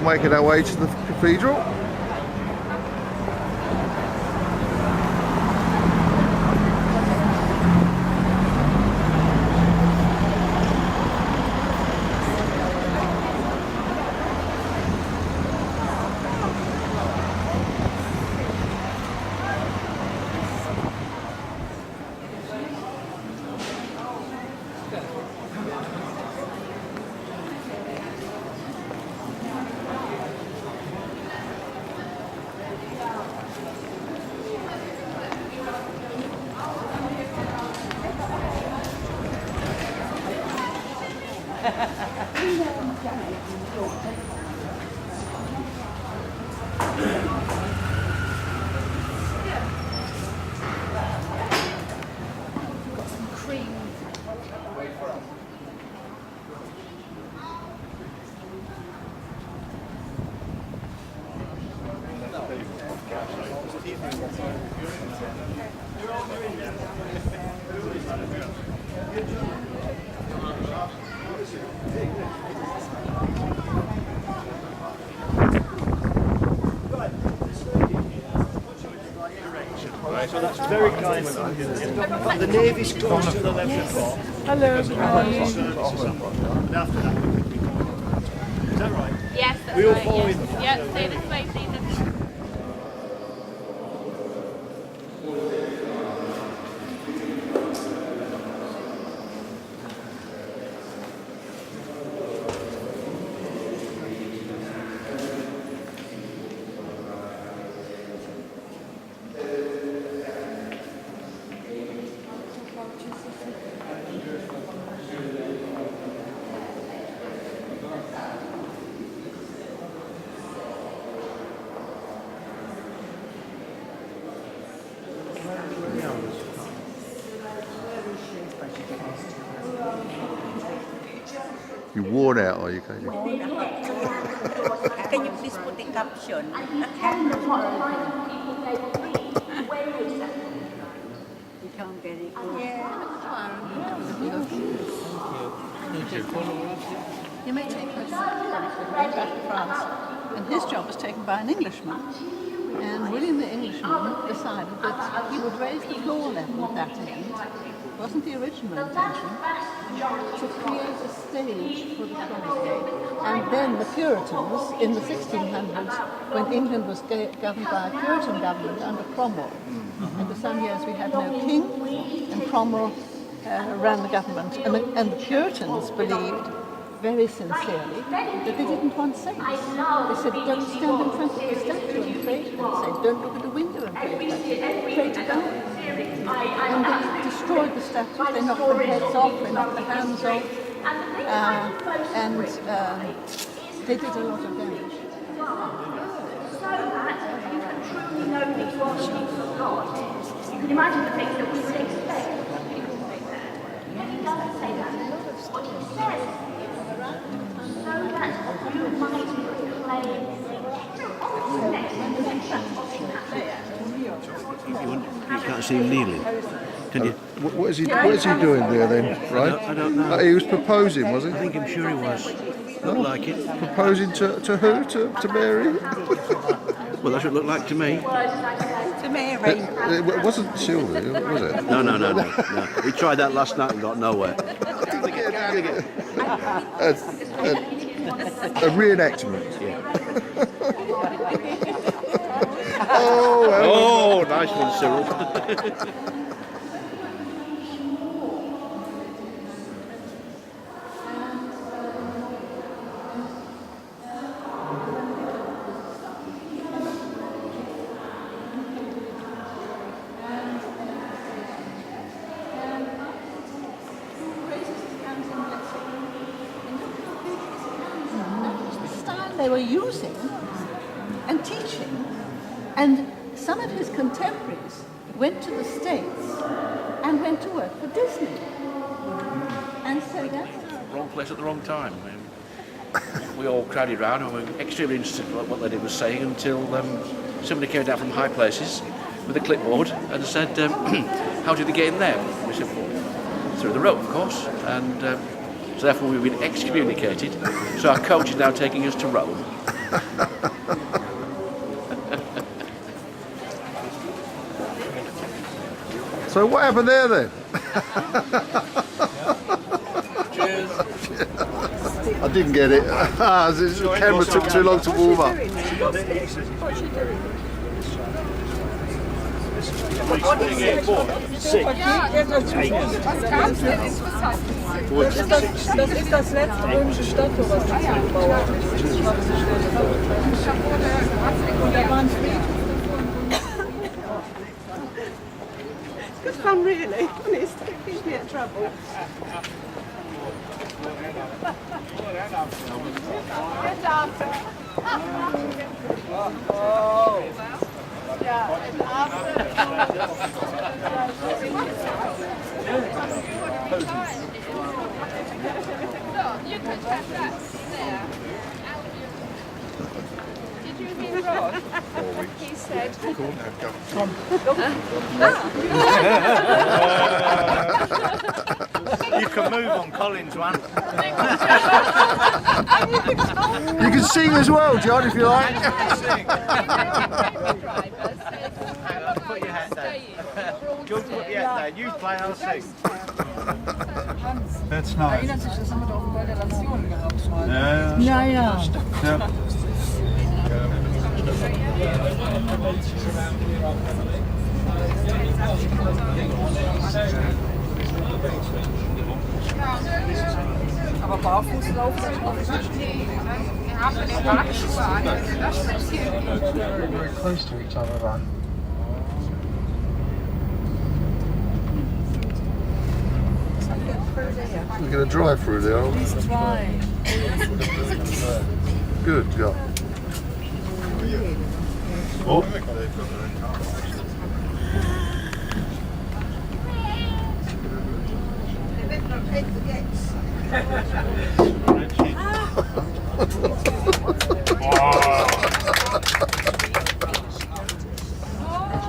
all making our way to the cathedral. So that's very kind. The Navy's close to the 11 o'clock. Hello. And after that, is that right? Yes, that's We all right. follow Yes. in. Yeah, stay this way, please. You're worn out, are you, Katie? Can you please put the caption? You can't get it. You may take this back to France. And his job was taken by an Englishman. And William the Englishman decided that he would raise the floor level at that end. It wasn't the original intention, to create a stage for the throne. And then the Puritans, in the 1600s, when England was governed by a Puritan government under Cromwell, and for some years we had no king, and Cromwell ran the government. And the Puritans believed, very sincerely, that they didn't want saints. They said, don't stand in front of the statue and pray to that saint. Don't look at the window and pray to that saint. Pray to God. And they destroyed the statue. They knocked the heads off, they knocked the hands off, and they did a lot of damage. So that you can truly know these worshipers of God. You can imagine the things that we would expect people to say that. Yet he doesn't say that. What he says is, so that you might proclaim You can't see him kneeling. Can you? What is he doing there then, right? I don't know. He was proposing, was he? I'm sure he was. Looked like it. Proposing to who? To Mary? Well, that's what it looked like to me. To Mary. It wasn't Sylvia, was it? No. We tried that last night and got nowhere. A reenactment. Yeah. Oh, nice one, Cyril. They were using and teaching, and some of his contemporaries went to the States and went to work for Disney. And so that's wrong place at the wrong time. We all crowded round and were extremely interested in what the lady was saying until somebody came down from high places with a clipboard and said, how did they get in there? We said, well, through the rope, of course. And so therefore we've been excommunicated. So our coach is now taking us to Rome. So what happened there then? Cheers. I didn't get it. The camera took too long to warm up. Das ist das letzte römische Stadttor, was die gebaut haben. Und da waren Friedhöfe. Good fun, really. Honest, keeps me in trouble. You could have that there. Did you hear Rod? He said. You can move on Colin's one. You can sing as well, John, if you like. Put your hat down. George, put your hat down. You play, I'll sing. That's nice. Erinnert sich, das haben wir doch bei der Relation gehabt mal. Ja, Ja. Aber barfuß laufen ist auch nicht. Wir haben den Bartschuhe an. Das ist hier. Very close to each other then. We're going to drive through there, aren't we? Please try. Good, yeah.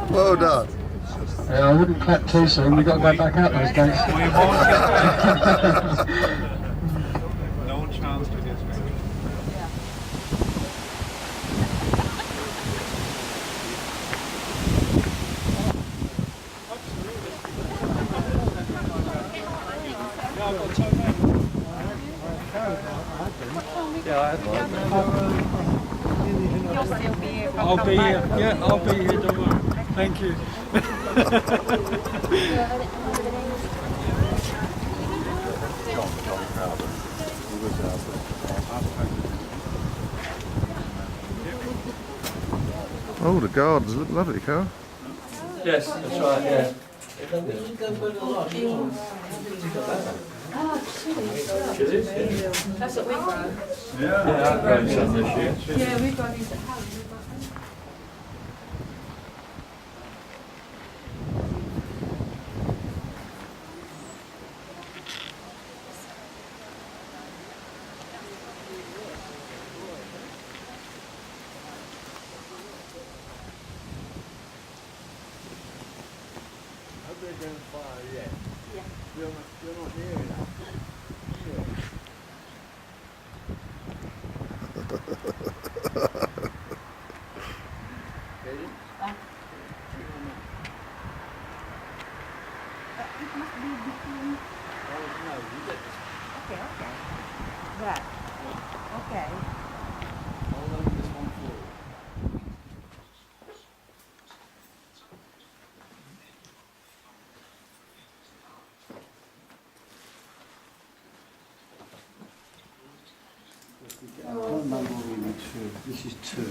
Well done. Yeah, I wouldn't clap too soon, we've got to go back out those gates. No chance to get me. I'll be here. Yeah, I'll be here, don't worry. Thank you. Oh, the gardens look lovely, Carl. Yes, that's right, yeah. That's what we grow. Yeah, I've grown some this year. Yeah, we've got these at home. Right. Okay. This is 2.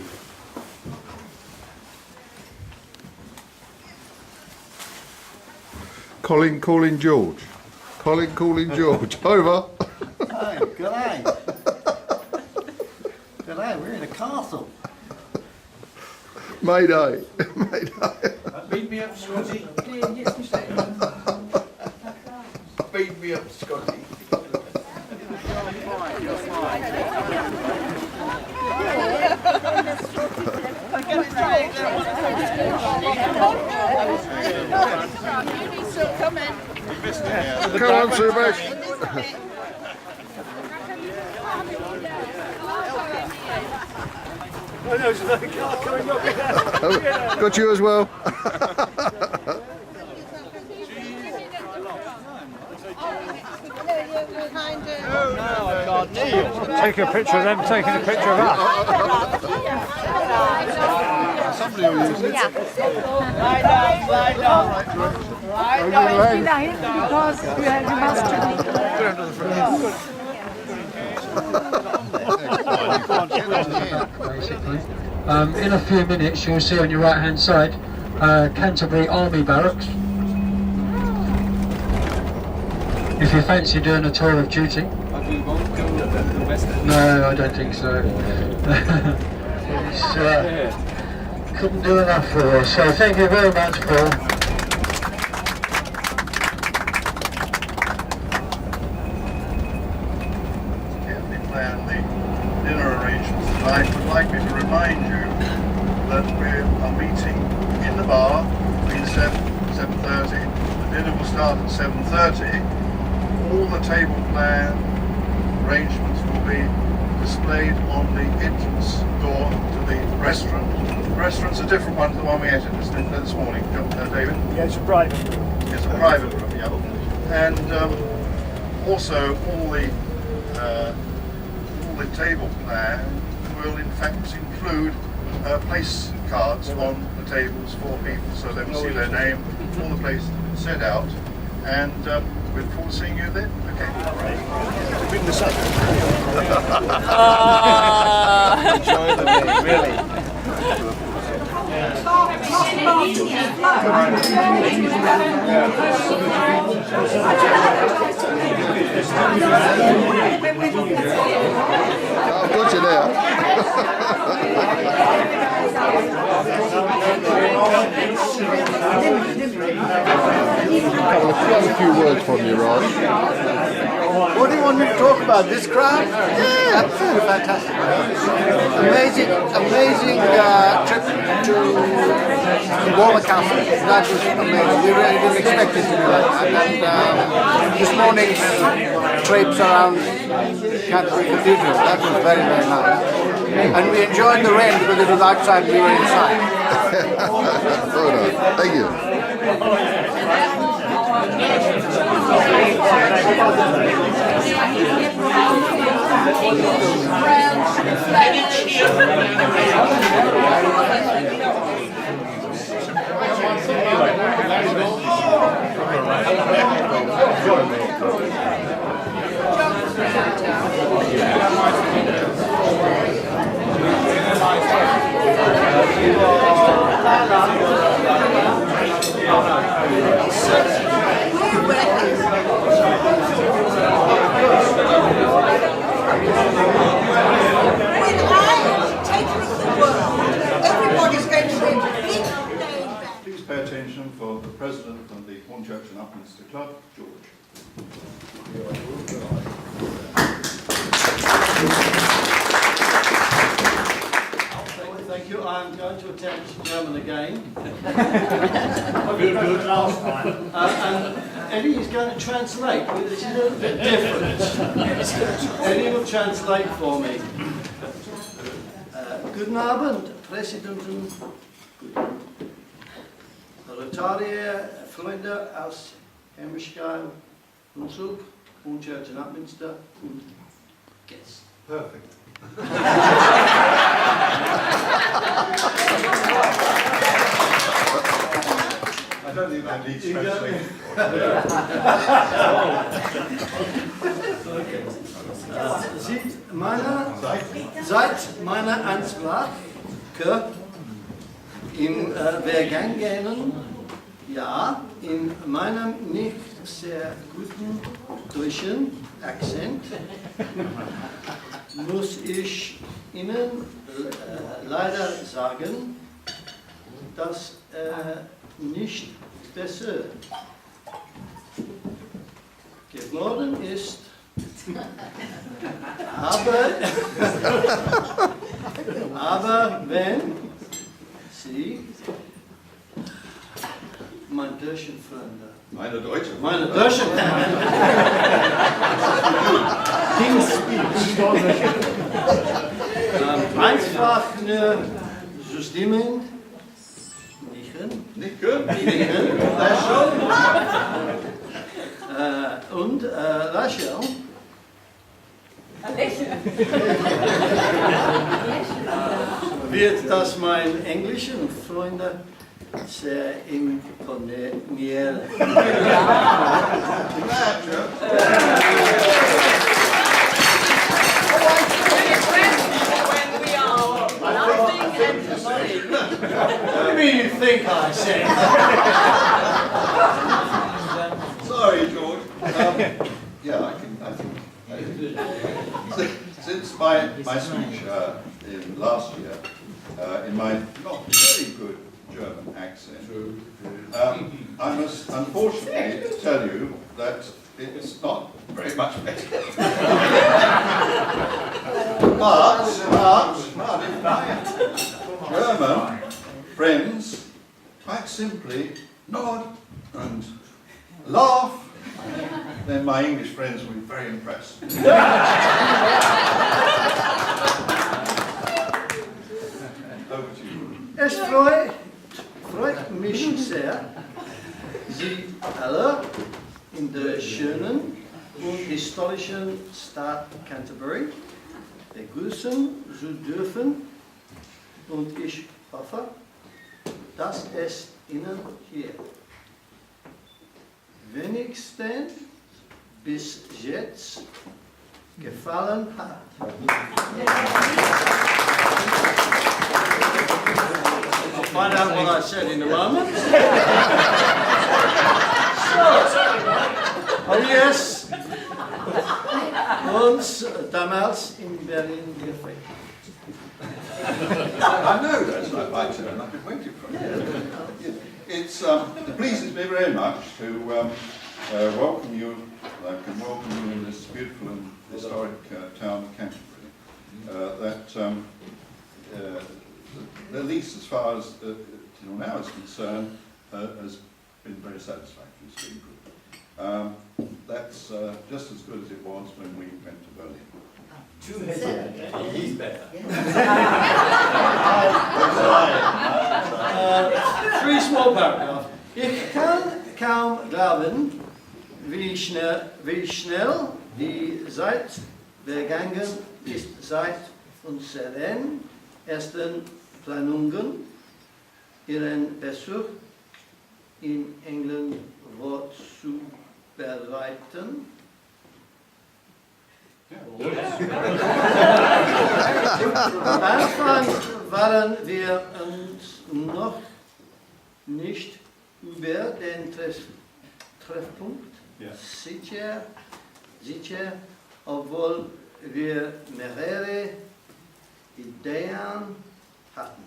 Colin calling George. Colin calling George. Over. Hey, g'day. G'day, we're in a castle. Mayday. Mayday. Beat me up, Scotty. Beat me up, Scotty. Come on, Subesh. Got you as well. Take a picture of them taking a picture of us. Somebody will use it. Lie down, lie down. Because you must Basically. In a few minutes you'll see on your right hand side Canterbury Army Barracks. If you fancy doing a tour of duty. No, I don't think so. Couldn't do enough for us. So thank you very much, Paul. Plan the dinner arrangements tonight. Would like me to remind you that we are meeting in the bar between 7:30. The dinner will start at 7:30. All the table plan arrangements will be displayed on the entrance door to the restaurant. The restaurant's a different one to the one we entered this morning, David. Yeah, it's a private. It's a private room, yeah. And also all the table plan will in fact include place cards on the tables for people, so they will see their name, all the places set out, and we look forward to seeing you then. Okay. Bring this up. Enjoy the day, really. I've got you there. I have a few words from you, Raj. What do you want me to talk about? This crowd? Yeah, absolutely fantastic. Amazing trip to Walmer Castle. That was amazing. We really didn't expect it to be like that. And this morning's trips around Canterbury Cathedral, that was very, very nice. And we enjoyed the rain because it was outside and we were inside. Well done. Thank you. Please pay attention for the president of the Hornchurch Upminster Club, George. Thank you. I'm going to attempt German again. Good last time. And Eddie is going to translate, but this is a little bit different. Eddie will translate for me. Guten Abend, Präsidenten, Rotarier, Freunde aus Hermeskeil Hunsrück, Hornchurch Upminster und Guests. Perfect. I don't think that needs translation. Seit meiner Ansprache im vergangenen Jahr in meinem nicht sehr guten deutschen Akzent muss ich Ihnen leider sagen, dass nicht besser geworden ist. Aber wenn Sie, meine deutschen Freunde, Meine deutschen Einfach nur zustimmen. Nicken. Das schon. Und Rachel. Wird das mein englischen Freunde sehr imponieren. What do you mean you think I said? Sorry, George. Yeah, I think. Since my speech in last year, in my not very good German accent, I must unfortunately tell you that it's not very much better. but if my German friends quite simply nod and laugh, then my English friends will be very impressed. Over to you. Es freut mich sehr, Sie alle in der schönen und historischen Stadt Canterbury begrüßen zu dürfen, und ich hoffe, dass es Ihnen hier wenigstens bis jetzt gefallen hat. I'll find out what I said in a moment. Oh yes, uns damals in Berlin gefällt. I know that's not my turn. I've been waiting for it. It pleases me very much to welcome you. I can welcome you in this beautiful and historic town of Canterbury. At least as far as till now is concerned, has been very satisfactory. It's been good. That's just as good as it was when we went to Berlin. He's better. Three small paragraphs. Ich kann kaum glauben, wie schnell die Zeit vergangen ist seit unseren ersten Planungen, Ihren Besuch in England vorzubereiten. Am Anfang waren wir uns noch nicht über den Treffpunkt sicher, obwohl wir mehrere Ideen hatten.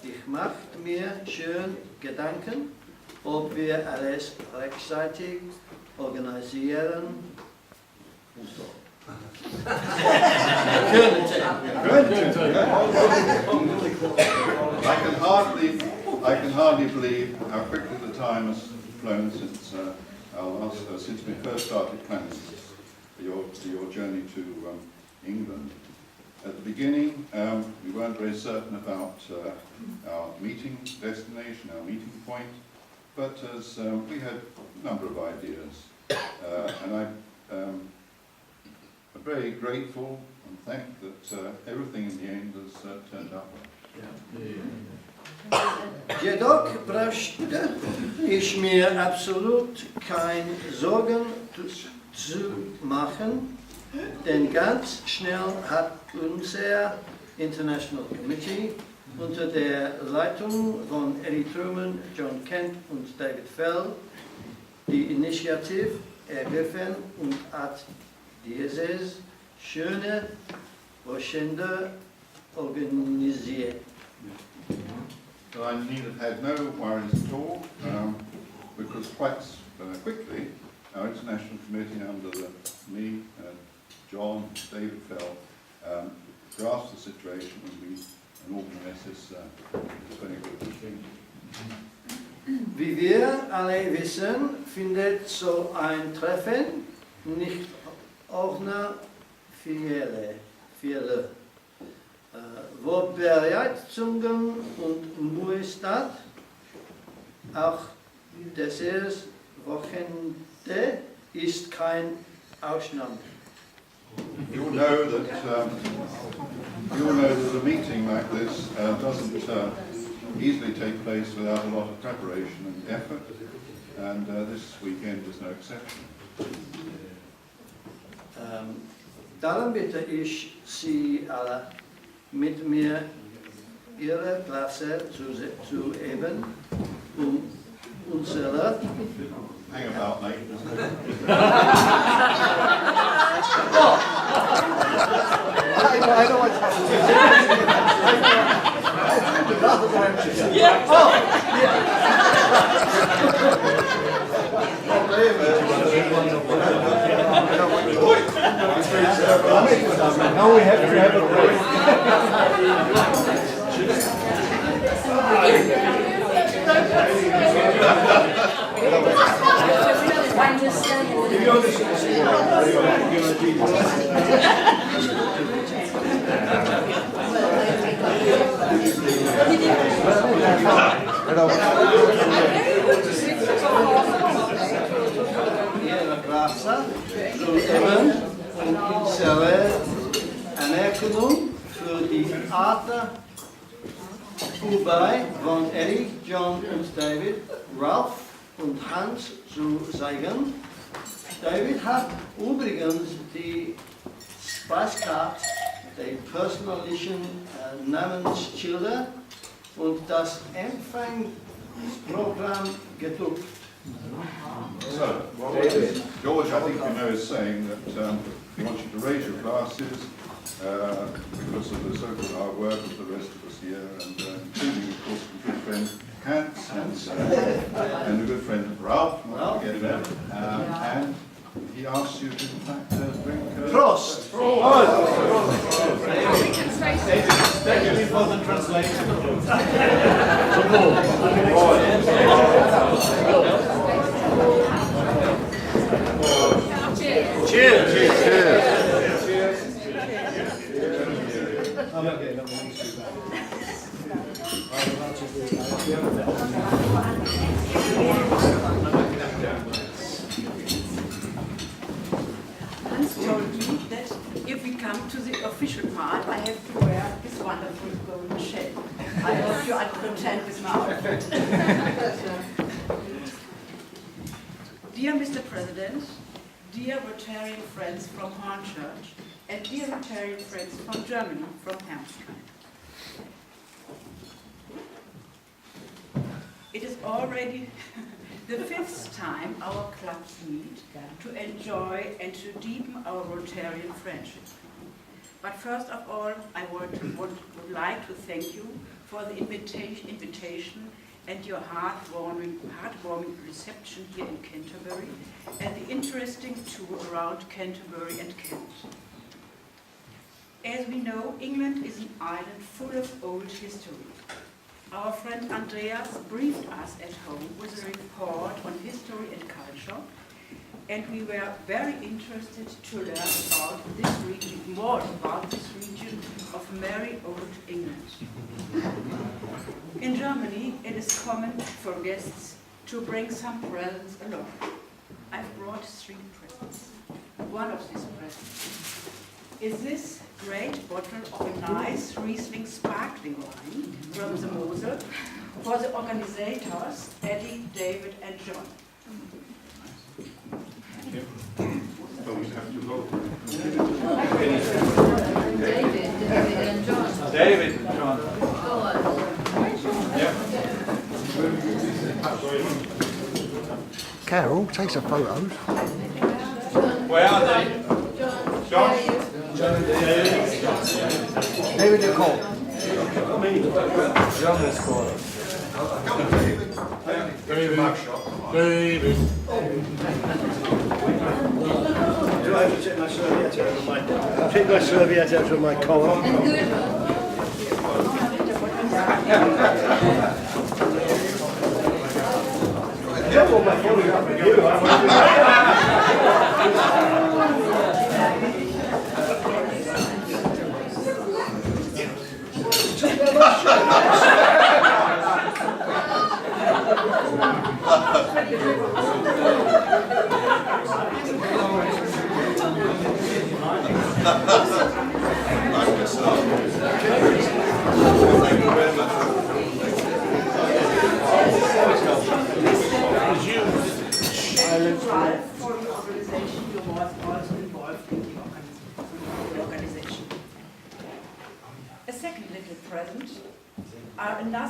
Ich machte mir schon Gedanken, ob wir alles rechtzeitig organisieren und so. I can hardly believe how quickly the time has flown since since we first started planning your journey to England. At the beginning, we weren't very certain about our meeting destination, our meeting point, but as we had a number of ideas, and I'm very grateful and thank that everything in the end has turned out well. Jedoch brauchte ich mir absolut keine Sorgen zu machen, denn ganz schnell hat unser International Committee unter der Leitung von Eddie Truman, John Kent und David Fell die Initiative ergriffen und hat dieses schöne Wochenende organisiert. So I need have had no worries at all, because quite quickly our international committee under me, John, David Fell, grasped the situation and organised this very good thing. Wie wir alle wissen, findet so ein Treffen nicht ohne viele wo Bereizungen und Muistat, auch dieses Wochenende ist kein Ausnahme. You'll know that a meeting like this doesn't easily take place without a lot of preparation and effort, and this weekend is no exception. Darum bitte ich Sie alle, mit mir Ihre Plätze zu heben, unsere Hang about, mate. I know what's happening. Yeah. Oh, yeah. Now we have to have a break. Unsere Anerkennung für die Theater vorbei von Eddie, John und David, Ralph und Hans zu zeigen. David hat übrigens die Speiskarte, die persönlichen Namensschilder und das Empfangsprogramm gedruckt. So, George, I think you know, is saying that he wants you to raise your glasses because of the so-called hard work of the rest of us here, and including, of course, my good friend Hans and a good friend Ralph, not forget that, and he asks you to, in fact, drink... Prost! Thank you for the translation. Cheers! Cheers! Hans told me that if we come to the official part, I have to wear this wonderful golden shell. I hope you are content with my outfit. Dear Mr. President, dear Rotarian friends from Hornchurch, and dear Rotarian friends from Germany, from Hermeskeil. It is already the 5th time our clubs meet to enjoy and to deepen our Rotarian friendship. But first of all, I would like to thank you for the invitation and your heartwarming reception here in Canterbury and the interesting tour around Canterbury and Kent. As we know, England is an island full of old history. Our friend Andreas briefed us at home with a report on history and culture, and we were very interested to learn about this region, more about this region of merry old England. In Germany, it is common for guests to bring some presents along. I've brought 3 presents. One of these presents is this great bottle of a nice Riesling sparkling wine from the Mosel for the organizers, Eddie, David, and John. David and John. David and John. Carol, take some photos. Where are they? John? David Nicole. John is calling. David. Do I have to take my serviette out of my... Take my serviette out of my collar. Jump on my photograph with you.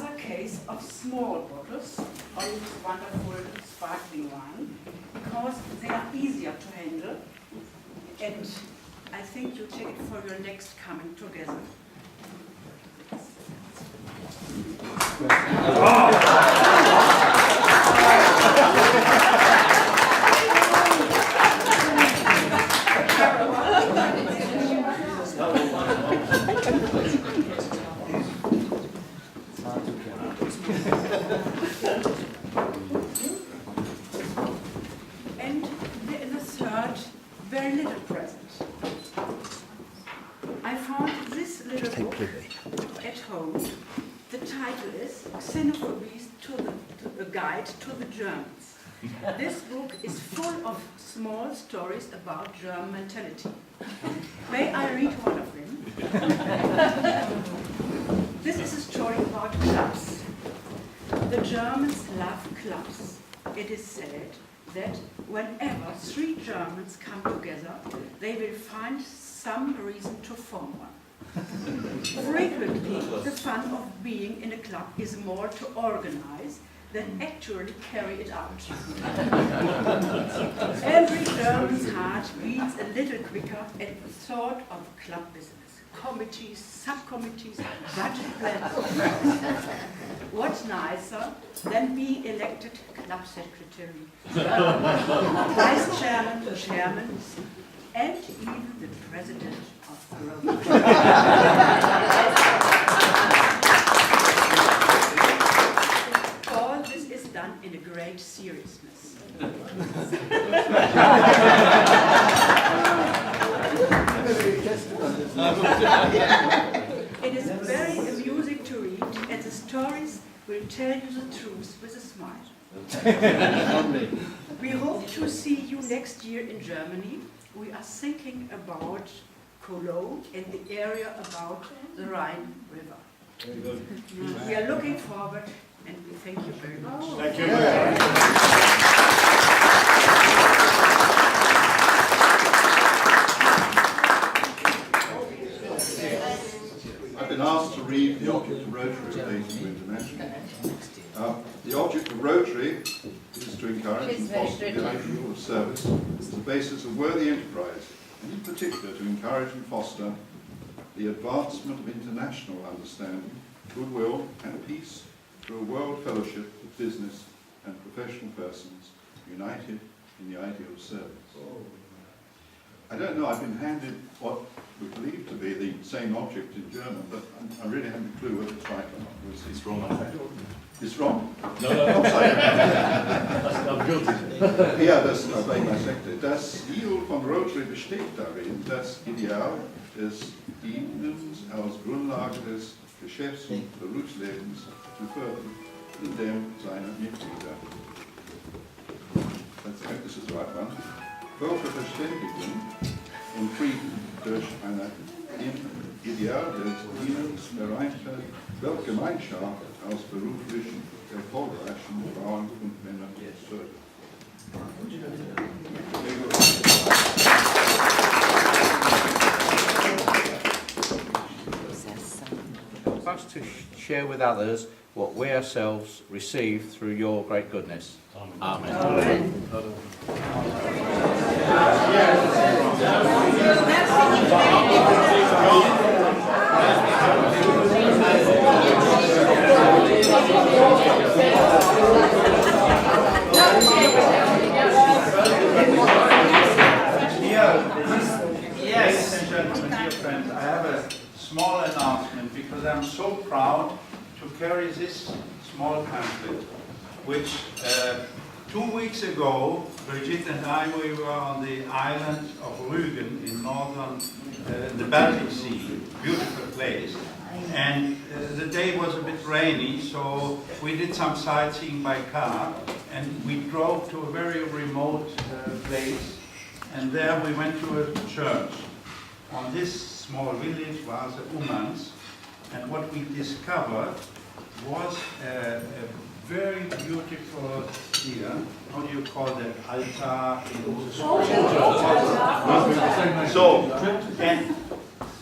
another case of small bottles of this wonderful sparkling wine, because they are easier to handle, and I think you'll take it for your next coming together. And the third, very little present. I found this little book at home. The title is Xenophobia to a Guide to the Germans. This book is full of small stories about German mentality. May I read one of them? This is a story about clubs. The Germans love clubs. It is said that whenever 3 Germans come together, they will find some reason to form one. Frequently, the fun of being in a club is more to organize than actually carry it out. Every German's heart beats a little quicker at the thought of club business. Committees, subcommittees, budget plans. What's nicer than being elected club secretary, vice chairman, chairman, and even the president of the Roman. All this is done in a great seriousness. It is very amusing to read, and the stories will tell you the truth with a smile. We hope to see you next year in Germany. We are thinking about Cologne and the area about the Rhine River. Very good. We are looking forward, and we thank you very much. Thank you. I've been asked to read the object of Rotary relating to international. The object of Rotary is to encourage and foster the ideal of service as the basis of worthy enterprise, and in particular to encourage and foster the advancement of international understanding, goodwill and peace through a world fellowship of business and professional persons united in the ideal of service. I don't know, I've been handed what we believe to be the same object in German, but I really haven't a clue whether it's right or not. We'll see. It's wrong. It's wrong? No, no. I'm guilty. Ja, das bei einer Sekte. Das Ziel von Rotary besteht darin, das Ideal des Dienens als Grundlage des Geschäfts- und Berufslebens zu fördern, in dem seine Mitglieder. Das ist right one. Völkerverständigung und Frieden durch eine Ideal des Dienens erreichte Weltgemeinschaft aus beruflichen, erfolgreichen Frauen und Männern fördern. Help us to share with others what we ourselves receive through your great goodness. Amen. Amen. Ladies and gentlemen, dear friends, I have a small announcement because I'm so proud to carry this small pamphlet, which 2 weeks ago, Brigitte and I, we were on the island of Rügen in northern, the Baltic Sea, beautiful place. And the day was a bit rainy, so we did some sightseeing by car, and we drove to a very remote place, and there we went to a church. On this small village was Umans, and what we discovered was a very beautiful here. How do you call that? Altar.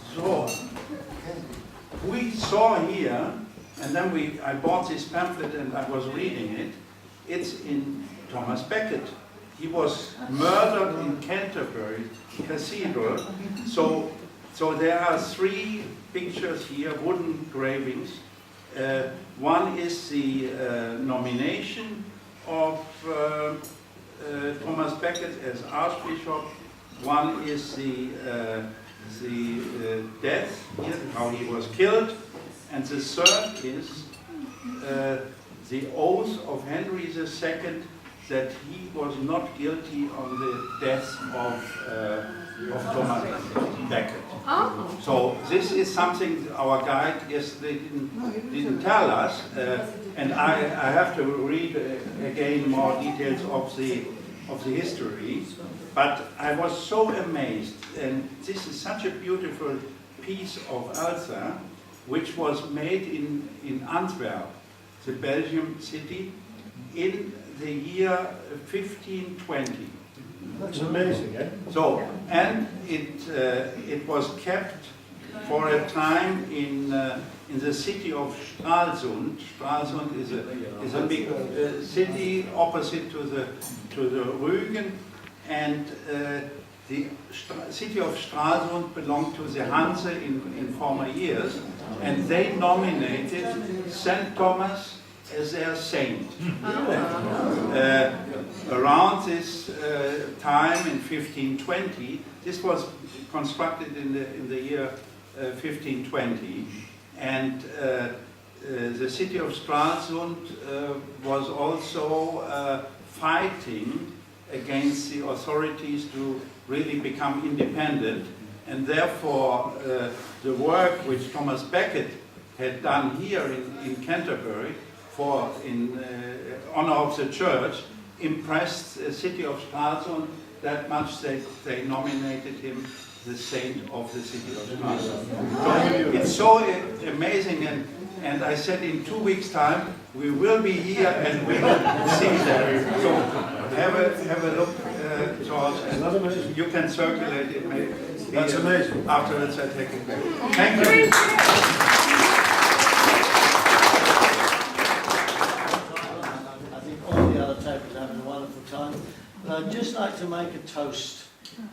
So we saw here, And then I bought this pamphlet and I was reading it. It's in Thomas Becket. He was murdered in Canterbury Cathedral. So there are 3 pictures here, wooden engravings. One is the nomination of Thomas Becket as Archbishop. One is the death, here, how he was killed. And the third is the oath of Henry II that he was not guilty on the death of Thomas Becket. Oh. So this is something our guide yesterday didn't tell us, and I have to read again more details of the history. But I was so amazed, and this is such a beautiful piece of Alsa, which was made in Antwerp, the Belgium city, in the year 1520. That's amazing, eh? So, and it was kept for a time in the city of Stralsund. Stralsund is a big city opposite to the Rügen, and the city of Stralsund belonged to the Hanse in former years, and they nominated St. Thomas as their saint. Around this time in 1520, this was constructed in the year 1520, and the city of Stralsund was also fighting against the authorities to really become independent, and therefore the work which Thomas Becket had done here in Canterbury in honor of the church impressed the city of Stralsund that much that they nominated him the saint of the city of Stralsund. So it's so amazing, and I said in 2 weeks' time we will be here and we will see that. So have a look, George, and you can circulate it maybe. That's amazing. Afterwards I take it back. Thank you. I think all the other tables are having a wonderful time. But I'd just like to make a toast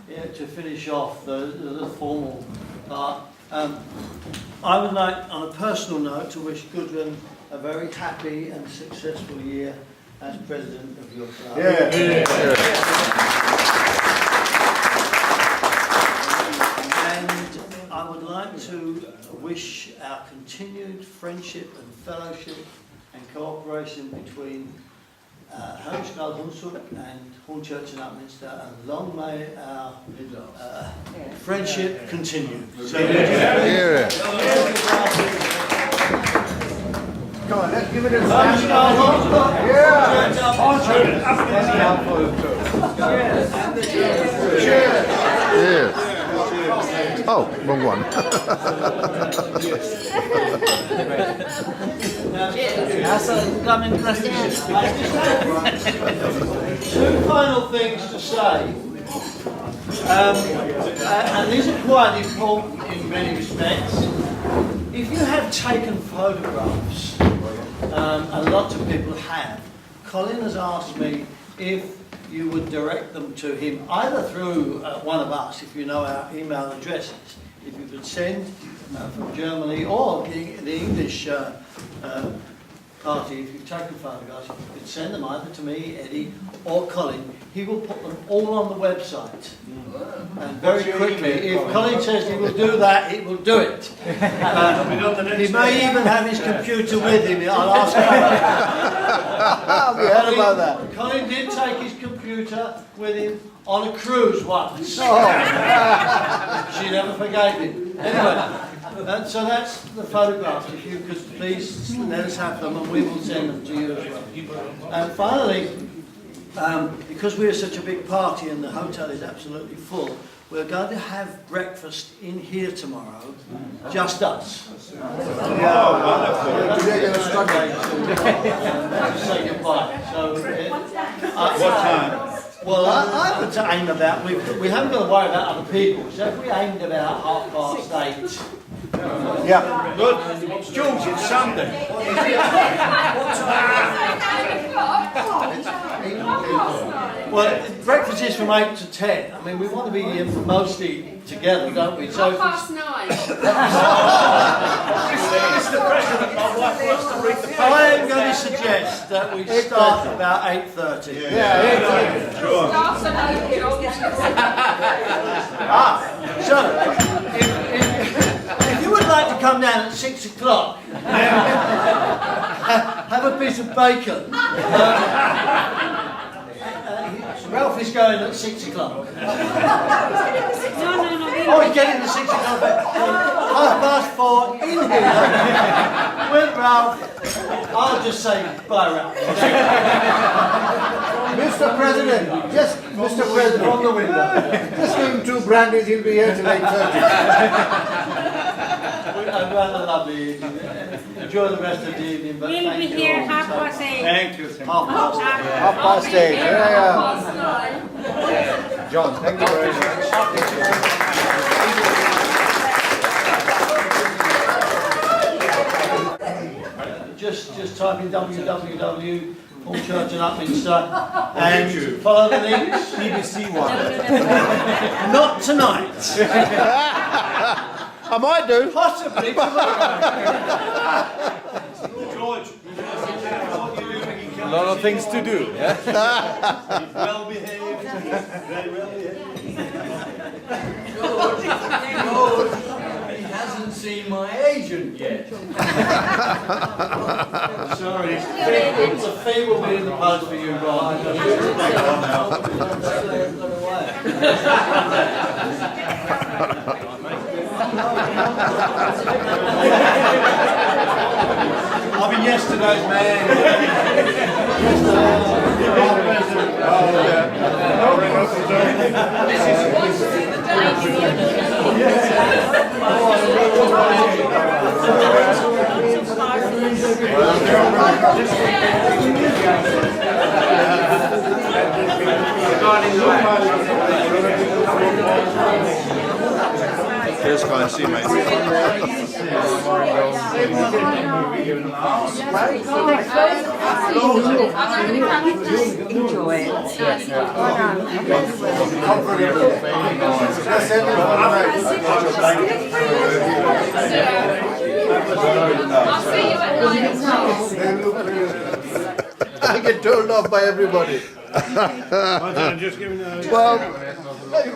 to finish off the formal part. I would like, on a personal note, to wish Gudrun a very happy and successful year as president of your club. And I would like to wish our continued friendship and fellowship and cooperation between Hermeskeil Hunsrück and Hornchurch Upminster, and long may our friendship continue. So Come on, let's give it a Hermeskeil Hunsrück. Yeah. Hornchurch Upminster. Cheers. Yes. Oh, wrong one. Two final things to say, and these are quite important in many respects. If you have taken photographs, a lot of people have, Colin has asked me if you would direct them to him, either through one of us, if you know our email addresses, if you could send from Germany, or the English party, if you've taken photographs, if you could send them either to me, Eddie, or Colin. He will put them all on the website. And very quickly, if Colin says he will do that, he will do it. He may even have his computer with him. I'll ask him. We heard about that. Colin did take his computer with him on a cruise once. She never forgave him. Anyway, so that's the photographs. If you could please let us have them, and we will send them to you as well. And finally, because we're such a big party and the hotel is absolutely full, we're going to have breakfast in here tomorrow, just us. To say goodbye. So, What time? Well, I would aim about, we haven't got to worry about other people, so if we aimed about 8:30, Yeah. Good. George, it's Sunday. Well, breakfast is from 8 to 10. I mean, we want to be mostly together, don't we? So Half past 9. Mr. President, my wife wants to read the paper. I am going to suggest that we start about 8:30. Yeah. Sure. So, if you would like to come down at 6 o'clock, have a piece of bacon. Ralph is going at 6 o'clock. No. Oh, he's getting the 6 o'clock. 4:30 in here with Ralph. I'll just say bye, Ralph. Mr. President, Mr. President, From the window. just give him 2 brandies, he'll be here till 8:30. I'd rather lovely evening. Enjoy the rest of the evening. But We'll thank be you here all. 8:30. Thank you. Thank you. 8:30. Yeah. John, thank you very much. Just type in www.Hornchurch Upminster and follow the links. BBC One. Not tonight. I might do. Possibly tomorrow. George, A lot of things to do. Yeah? well behaved. Very well behaved. He hasn't seen my agent yet. Sorry. The fee will be in the post for you, Ron. I've been yesterday's man. Here's kind of see, mate. Enjoy it. I'll see you at 9. I get told off by everybody. I'm just giving a... Well, you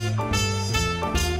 can't.